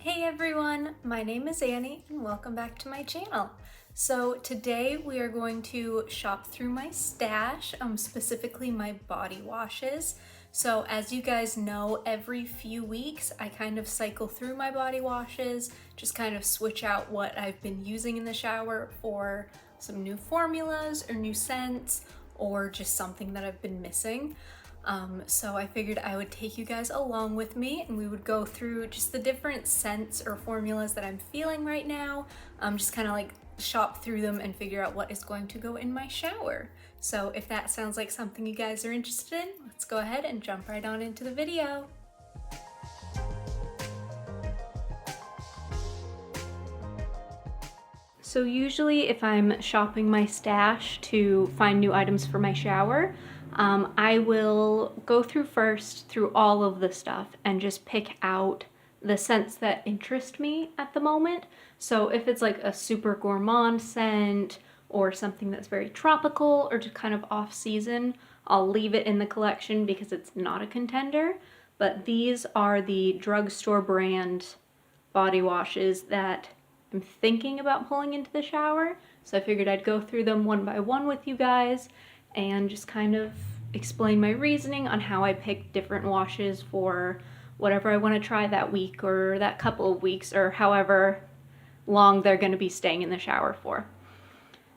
Hey everyone, my name is Annie and welcome back to my channel. So today we are going to shop through my stash, specifically my body washes. So as you guys know, every few weeks I kind of cycle through my body washes, just kind of switch out what I've been using in the shower for some new formulas or new scents or just something that I've been missing. So I figured I would take you guys along with me and we would go through just the different scents or formulas that I'm feeling right now, just kind of like shop through them and figure out what is going to go in my shower. So if that sounds like something you guys are interested in, let's go ahead and jump right on into the video. So usually if I'm shopping my stash to find new items for my shower, I will go through all of the stuff and just pick out the scents that interest me at the moment. So if it's like a super gourmand scent or something that's very tropical or just kind of off season, I'll leave it in the collection because it's not a contender. But these are the drugstore brand body washes that I'm thinking about pulling into the shower. So I figured I'd go through them one by one with you guys and just kind of explain my reasoning on how I picked different washes for whatever I want to try that week or that couple of weeks or however long they're going to be staying in the shower for.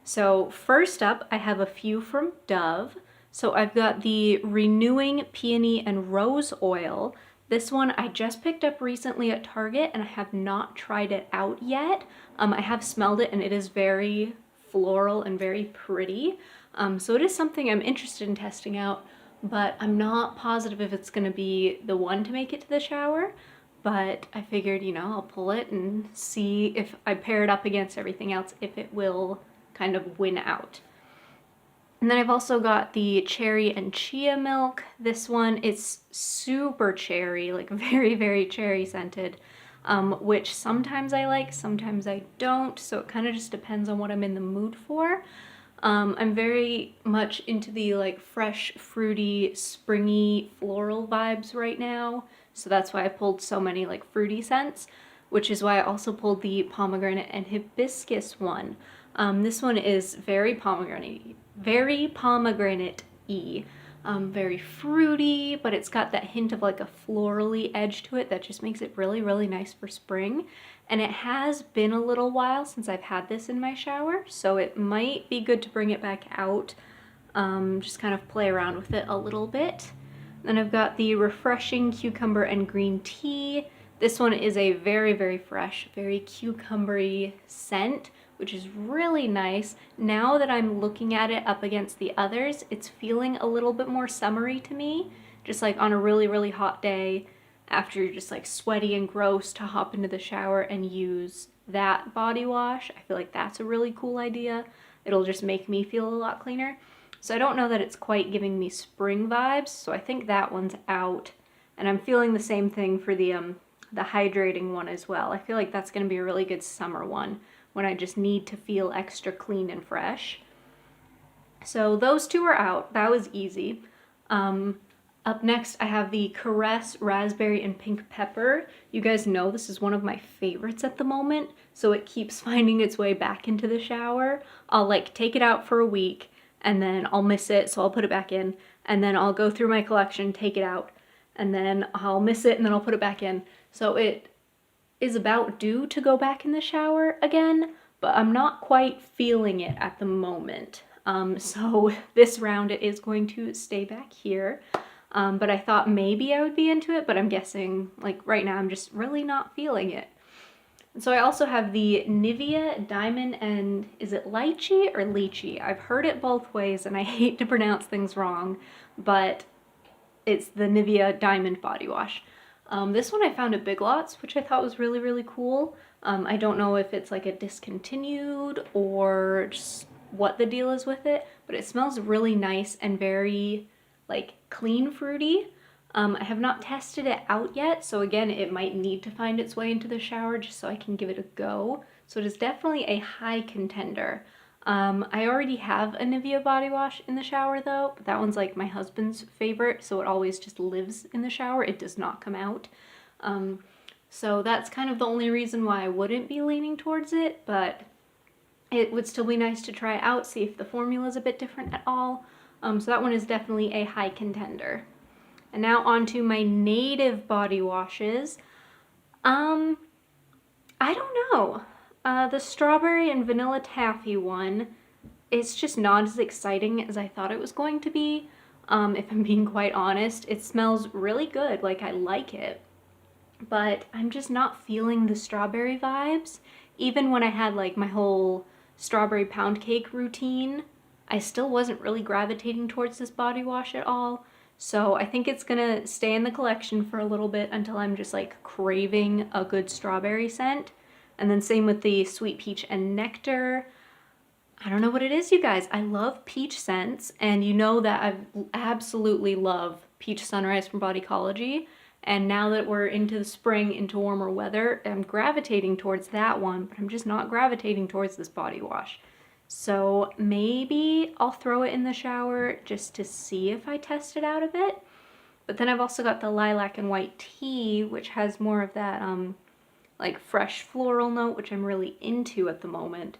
So first up, I have a few from Dove. So I've got the Renewing Peony and Rose Oil. This one I just picked up recently at Target and I have not tried it out yet. I have smelled it and it is very floral and very pretty. So it is something I'm interested in testing out, but I'm not positive if it's gonna be the one to make it to the shower. But I figured, I'll pull it and see if I pair it up against everything else, if it will kind of win out. And then I've also got the cherry and chia milk. This one is super cherry, like very, very cherry scented, which sometimes I like, sometimes I don't. So it kind of just depends on what I'm in the mood for. I'm very much into the like fresh, fruity, springy, floral vibes right now. So that's why I pulled so many like fruity scents, which is why I also pulled the pomegranate and hibiscus one. This one is very pomegranate-y, very fruity, but it's got that hint of like a florally edge to it that just makes it really, really nice for spring. And it has been a little while since I've had this in my shower, so it might be good to bring it back out, just kind of play around with it a little bit. Then I've got the Refreshing Cucumber and Green Tea. This one is a very, very fresh, very cucumbery scent, which is really nice. Now that I'm looking at it up against the others, it's feeling a little bit more summery to me, just like on a really, really hot day after you're just like sweaty and gross to hop into the shower and use that body wash. I feel like that's a really cool idea. It'll just make me feel a lot cleaner. So I don't know that it's quite giving me spring vibes, so I think that one's out. And I'm feeling the same thing for the hydrating one as well. I feel like that's gonna be a really good summer one when I just need to feel extra clean and fresh. So those two are out. That was easy. Up next, I have the Caress Raspberry and Pink Pepper. You guys know this is one of my favorites at the moment, so it keeps finding its way back into the shower. I'll like take it out for a week and then I'll miss it, so I'll put it back in, and then I'll go through my collection, take it out, and then I'll miss it and then I'll put it back in. So it is about due to go back in the shower again, but I'm not quite feeling it at the moment. So this round it is going to stay back here. But I thought maybe I would be into it, but I'm guessing like right now I'm just really not feeling it. So I also have the Nivea Diamond and is it lychee or lychee? I've heard it both ways and I hate to pronounce things wrong, but it's the Nivea Diamond body wash. This one I found at Big Lots, which I thought was really, really cool. I don't know if it's like a discontinued or just what the deal is with it, but it smells really nice and very like clean fruity. I have not tested it out yet, so again, it might need to find its way into the shower just so I can give it a go. So it is definitely a high contender. I already have a Nivea body wash in the shower though, but that one's like my husband's favorite, so it always just lives in the shower. It does not come out. So that's kind of the only reason why I wouldn't be leaning towards it, but it would still be nice to try out, see if the formula is a bit different at all. So that one is definitely a high contender. And now on to my native body washes. I don't know. The strawberry and vanilla taffy one, it's just not as exciting as I thought it was going to be. If I'm being quite honest, it smells really good, like I like it, but I'm just not feeling the strawberry vibes. Even when I had like my whole strawberry pound cake routine, I still wasn't really gravitating towards this body wash at all. So I think it's gonna stay in the collection for a little bit until I'm just like craving a good strawberry scent. And then same with the sweet peach and nectar. I don't know what it is, you guys. I love peach scents, and you know that I absolutely love Peach Sunrise from Bodycology. And now that we're into the spring, into warmer weather, I'm gravitating towards that one, but I'm just not gravitating towards this body wash. So maybe I'll throw it in the shower just to see if I test it out a bit. But then I've also got the lilac and white tea, which has more of that like fresh floral note, which I'm really into at the moment.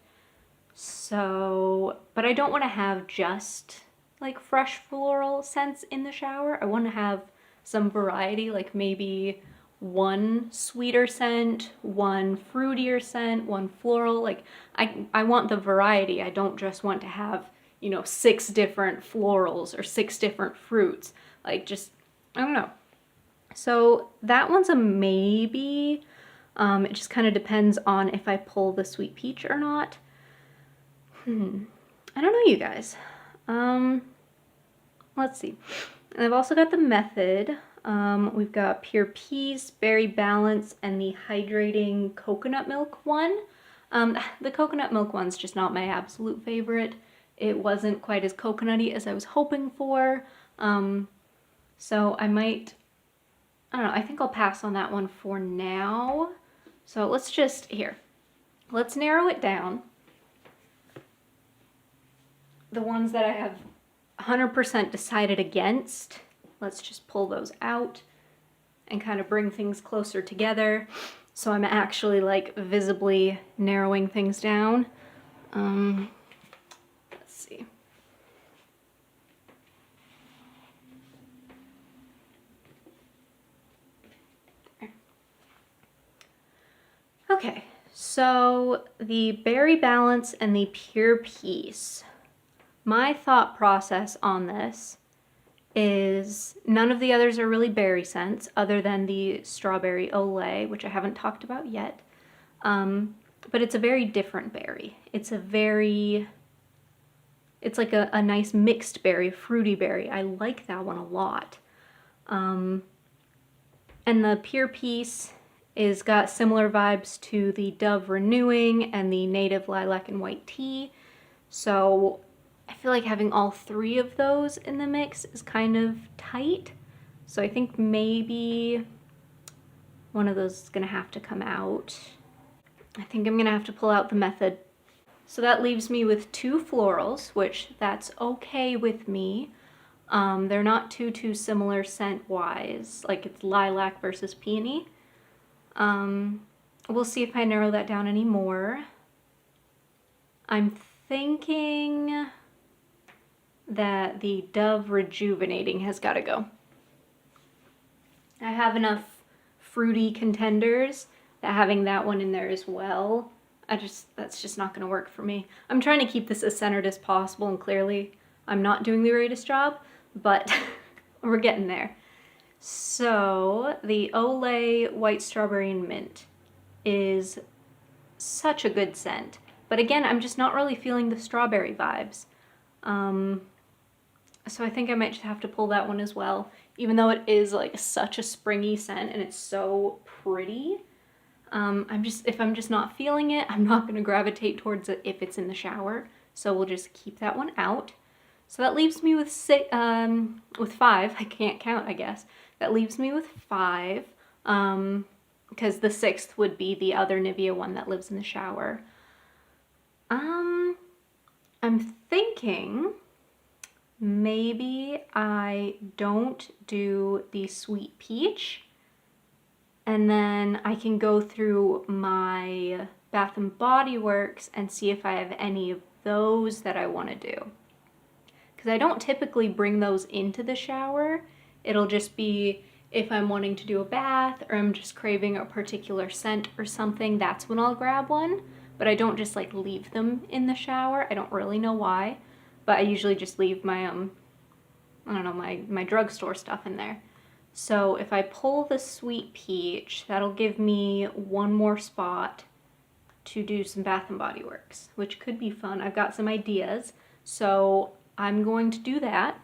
So, but I don't want to have just like fresh floral scents in the shower. I want to have some variety, like maybe one sweeter scent, one fruitier scent, one floral. Like I want the variety. I don't just want to have, you know, 6 different florals or 6 different fruits. Like just, I don't know. So that one's a maybe. It just kind of depends on if I pull the sweet peach or not. I don't know, you guys. Let's see. And I've also got the Method. We've got Pure Peace, Berry Balance, and the Hydrating Coconut Milk one. The coconut milk one's just not my absolute favorite. It wasn't quite as coconutty as I was hoping for. So I might, I don't know, I think I'll pass on that one for now. So let's just, let's narrow it down. The ones that I have 100% decided against, let's just pull those out and kind of bring things closer together. So I'm actually like visibly narrowing things down. Let's see. There. Okay, so the Berry Balance and the Pure Peace. My thought process on this is none of the others are really berry scents other than the strawberry Olay, which I haven't talked about yet. But it's a very different berry. It's like a nice mixed berry, fruity berry. I like that one a lot. And the Pure Peace is got similar vibes to the Dove Renewing and the Native Lilac and White Tea. So I feel like having all 3 of those in the mix is kind of tight. So I think maybe one of those is gonna have to come out. I think I'm gonna have to pull out the Method. So that leaves me with 2 florals, which that's okay with me. They're not too similar scent-wise, like it's lilac versus peony. We'll see if I narrow that down any more. I'm thinking that the Dove Rejuvenating has got to go. I have enough fruity contenders that having that one in there as well, that's just not going to work for me. I'm trying to keep this as centered as possible, and clearly I'm not doing the greatest job, but we're getting there. So the Olay White Strawberry and Mint is such a good scent. But again, I'm just not really feeling the strawberry vibes. So I think I might just have to pull that one as well, even though it is like such a springy scent and it's so pretty. If I'm just not feeling it, I'm not going to gravitate towards it if it's in the shower. So we'll just keep that one out. So that leaves me with 5. I can't count, I guess. That leaves me with 5, because the 6th would be the other Nivea one that lives in the shower. I'm thinking maybe I don't do the sweet peach And then I can go through my Bath and Body Works and see if I have any of those that I want to do. Because I don't typically bring those into the shower. It'll just be if I'm wanting to do a bath or I'm just craving a particular scent or something, that's when I'll grab one. But I don't just like leave them in the shower. I don't really know why, but I usually just leave my, I don't know, my drugstore stuff in there. So if I pull the Sweet Peach, that'll give me one more spot to do some Bath and Body Works, which could be fun. I've got some ideas, so I'm going to do that.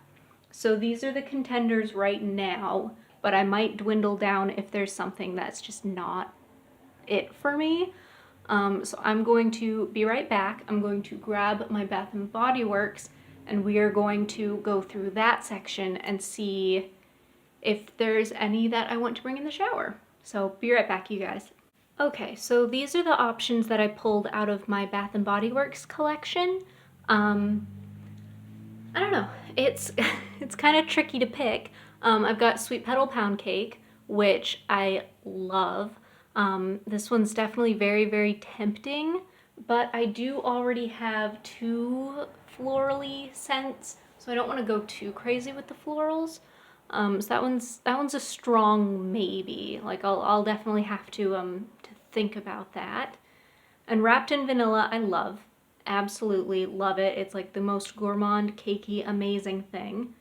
So these are the contenders right now, but I might dwindle down if there's something that's just not it for me. So I'm going to be right back. I'm going to grab my Bath and Body Works, and we are going to go through that section and see if there's any that I want to bring in the shower. So be right back, you guys. Okay, so these are the options that I pulled out of my Bath and Body Works collection. I don't know, it's it's kind of tricky to pick. I've got Sweet Petal Pound Cake, which I love. This one's definitely very, very tempting, but I do already have 2 florally scents, so I don't want to go too crazy with the florals. So that one's a strong maybe. Like I'll definitely have to think about that. And Wrapped in Vanilla, I love. Absolutely love it. It's like the most gourmand, cakey, amazing thing.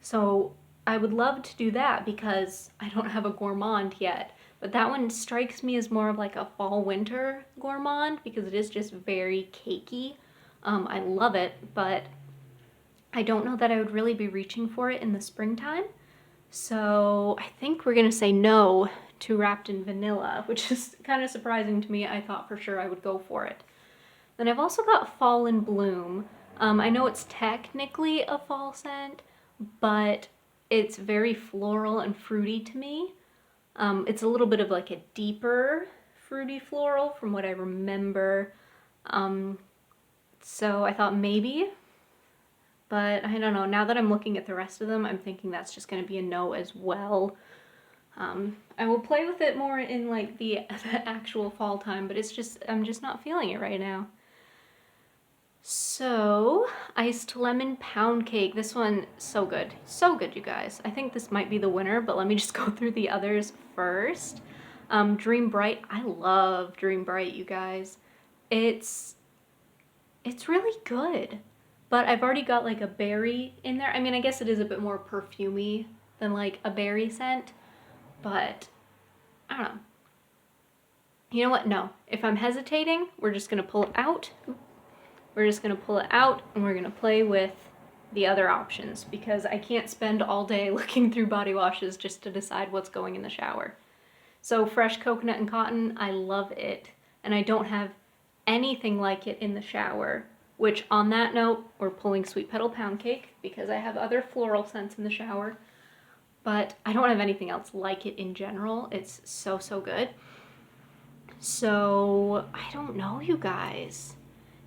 So I would love to do that because I don't have a gourmand yet. But that one strikes me as more of like a fall-winter gourmand because it is just very cakey. I love it, but I don't know that I would really be reaching for it in the springtime. So I think we're gonna say no to Wrapped in Vanilla, which is kind of surprising to me. I thought for sure I would go for it. Then I've also got Fall in Bloom. I know it's technically a fall scent, but it's very floral and fruity to me. It's a little bit of like a deeper fruity floral from what I remember. So I thought maybe, but I don't know. Now that I'm looking at the rest of them, I'm thinking that's just going to be a no as well. I will play with it more in like the actual fall time, but I'm just not feeling it right now. So, Iced Lemon Pound Cake. This one, so good. So good, you guys. I think this might be the winner, but let me just go through the others first. Dream Bright. I love Dream Bright, you guys. It's really good, but I've already got like a berry in there. I mean, I guess it is a bit more perfumey than like a berry scent, but I don't know. You know what? No. If I'm hesitating, we're just gonna pull it out. We're just gonna pull it out and we're gonna play with the other options because I can't spend all day looking through body washes just to decide what's going in the shower. So Fresh Coconut and Cotton, I love it. And I don't have anything like it in the shower, which on that note, we're pulling Sweet Petal Pound Cake because I have other floral scents in the shower, but I don't have anything else like it in general. It's so, so good. So I don't know, you guys.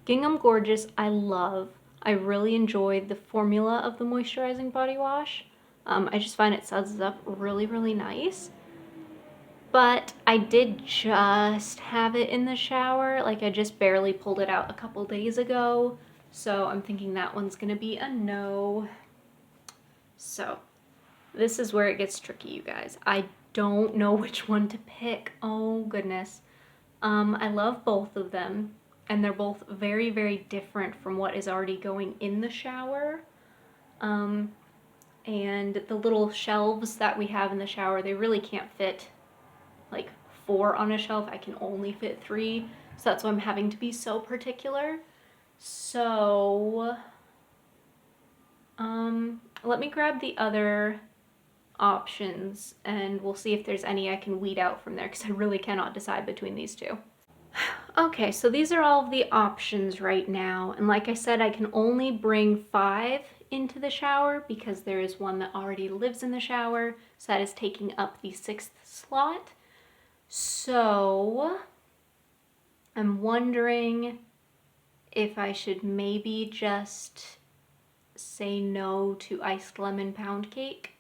Gingham Gorgeous, I love. I really enjoyed the formula of the moisturizing body wash. I just find it suds up really, really nice. But I did just have it in the shower. Like I just barely pulled it out a couple days ago. So I'm thinking that one's gonna be a no. So this is where it gets tricky, you guys. I don't know which one to pick. Oh goodness. I love both of them. And they're both very, very different from what is already going in the shower. And the little shelves that we have in the shower, they really can't fit like 4 on a shelf. I can only fit 3. So that's why I'm having to be so particular. So, let me grab the other options and we'll see if there's any I can weed out from there because I really cannot decide between these two. Okay, so these are all of the options right now, and like I said, I can only bring 5 into the shower because there is one that already lives in the shower, so that is taking up the 6th slot. So I'm wondering if I should maybe just say no to Iced Lemon Pound Cake.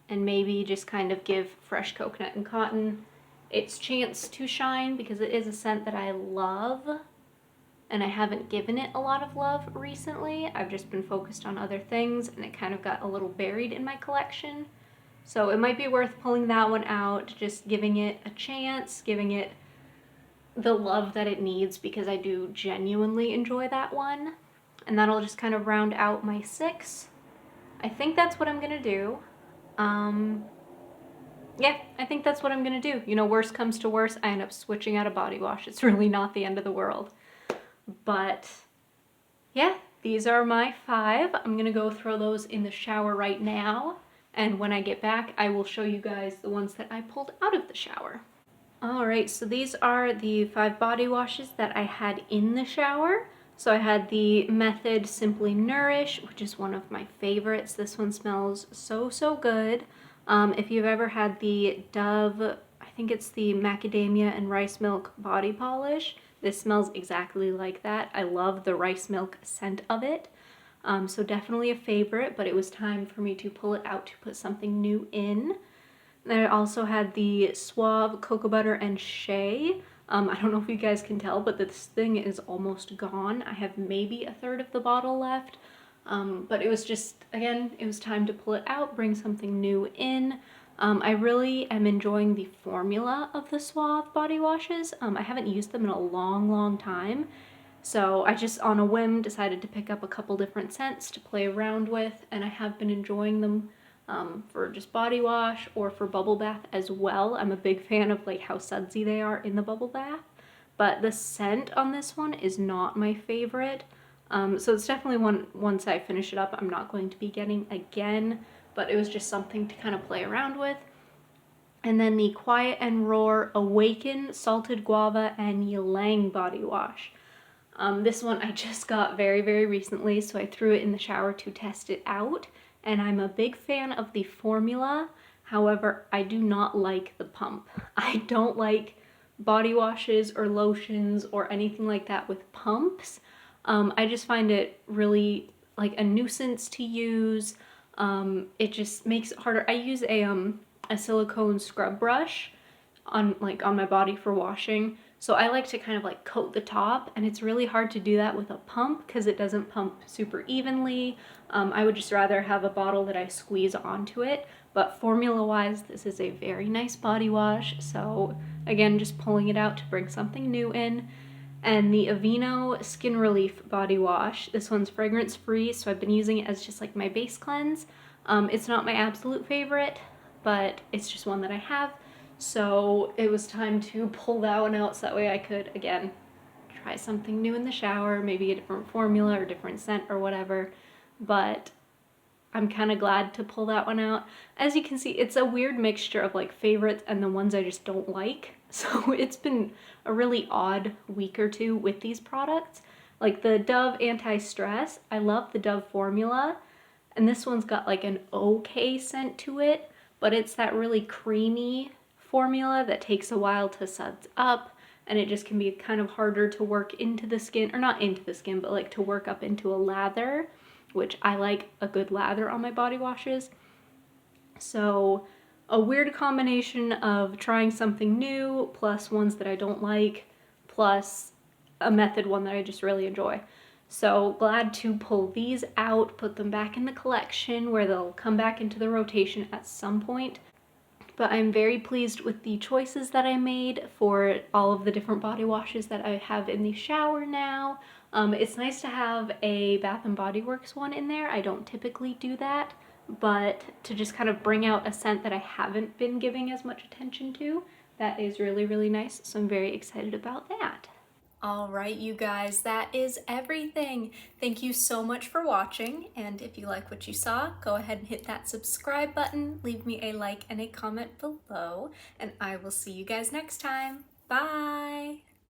and maybe just kind of give fresh coconut and cotton its chance to shine, because it is a scent that I love and I haven't given it a lot of love recently. I've just been focused on other things and it kind of got a little buried in my collection. So it might be worth pulling that one out, just giving it a chance, giving it the love that it needs, because I do genuinely enjoy that one. And that'll just kind of round out my 6. I think that's what I'm gonna do. Yeah, I think that's what I'm gonna do. You know, worst comes to worst, I end up switching out a body wash. It's really not the end of the world. But yeah, these are my 5. I'm gonna go throw those in the shower right now. And when I get back, I will show you guys the ones that I pulled out of the shower. All right, so these are the 5 body washes that I had in the shower. So I had the Method Simply Nourish, which is one of my favorites. This one smells so, so good. If you've ever had the Dove, I think it's the Macadamia and Rice Milk Body Polish, this smells exactly like that. I love the rice milk scent of it. So definitely a favorite, but it was time for me to pull it out to put something new in. Then I also had the Suave Cocoa Butter and Shea. I don't know if you guys can tell, but this thing is almost gone. I have maybe a third of the bottle left. But it was just, again, it was time to pull it out, bring something new in. I really am enjoying the formula of the Suave body washes. I haven't used them in a long, long time. So I just, on a whim, decided to pick up a couple different scents to play around with, and I have been enjoying them for just body wash or for bubble bath as well. I'm a big fan of like how sudsy they are in the bubble bath, but the scent on this one is not my favorite. So it's definitely one, once I finish it up, I'm not going to be getting again, but it was just something to kind of play around with. And then the Quiet and Roar Awaken Salted Guava and Ylang body wash. This one I just got very, very recently, so I threw it in the shower to test it out. And I'm a big fan of the formula. However, I do not like the pump. I don't like body washes or lotions or anything like that with pumps. I just find it really like a nuisance to use. It just makes it harder. I use a silicone scrub brush on my body for washing. So I like to kind of like coat the top, and it's really hard to do that with a pump because it doesn't pump super evenly. I would just rather have a bottle that I squeeze onto it. But formula-wise, this is a very nice body wash. So again, just pulling it out to bring something new in. And the Aveeno Skin Relief body wash. This one's fragrance-free, so I've been using it as just like my base cleanse. It's not my absolute favorite, but it's just one that I have. So it was time to pull that one out so that way I could, again, try something new in the shower, maybe a different formula or different scent or whatever. But I'm kind of glad to pull that one out. As you can see, it's a weird mixture of like favorites and the ones I just don't like. So it's been a really odd week or two with these products. Like the Dove Anti-Stress, I love the Dove formula. And this one's got like an okay scent to it, but it's that really creamy formula that takes a while to suds up, and it just can be kind of harder to work into the skin, or not into the skin, but like to work up into a lather, which I like a good lather on my body washes. So a weird combination of trying something new, plus ones that I don't like, plus a Method one that I just really enjoy. So glad to pull these out, put them back in the collection where they'll come back into the rotation at some point. But I'm very pleased with the choices that I made for all of the different body washes that I have in the shower now. It's nice to have a Bath & Body Works one in there. I don't typically do that, but to just kind of bring out a scent that I haven't been giving as much attention to, that is really, really nice. So I'm very excited about that. All right, you guys, that is everything. Thank you so much for watching, and if you like what you saw, go ahead and hit that subscribe button, leave me a like and a comment below, and I will see you guys next time. Bye!